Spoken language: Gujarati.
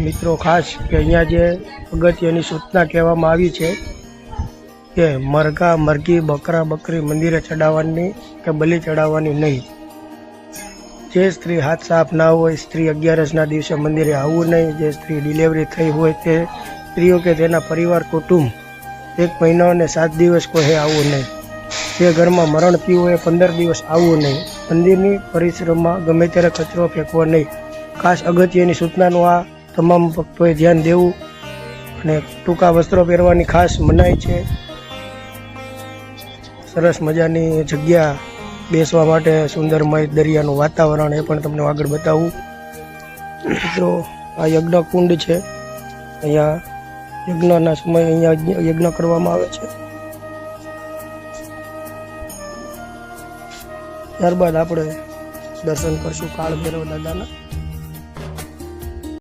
મિત્રો ખાસ કે અહીંયા જે અગત્યની સૂચના કહેવામાં આવી છે કે મરઘા મરઘી બકરા બકરી મંદિરે ચડાવવાની કે બલિ ચડાવવાની નહીં. જે સ્ત્રી હાથ સાફ ના હોય, સ્ત્રી 11ના દિવસે મંદિરે આવવું નહીં. જે સ્ત્રી ડિલિવરી થઈ હોય તે સ્ત્રીઓ કે તેના પરિવાર કુટુંબ 1 મહિનો અને 7 દિવસ કોઈ આવવું નહીં. જે ઘરમાં મરણ થયું હોય 15 દિવસ આવવું નહીં. મંદિરની પરિસરમાં ગમે ત્યારે કચરો ફેંકવો નહીં. ખાસ અગત્યની સૂચનાનું આ તમામ ભક્તોએ ધ્યાન દેવું. અને ટૂંકા વસ્ત્રો પહેરવાની ખાસ મનાઈ છે. સરસ મજાની જગ્યા બેસવા માટે, સુંદરમય દરિયાનું વાતાવરણ, એ પણ તમને આગળ બતાવું. મિત્રો આ યજ્ઞ કુંડ છે. અહીંયા યજ્ઞના સમયે અહીંયા યજ્ઞ કરવામાં આવે છે. ત્યારબાદ આપણે દર્શન કરશું કાળ ભૈરવ દાદાના.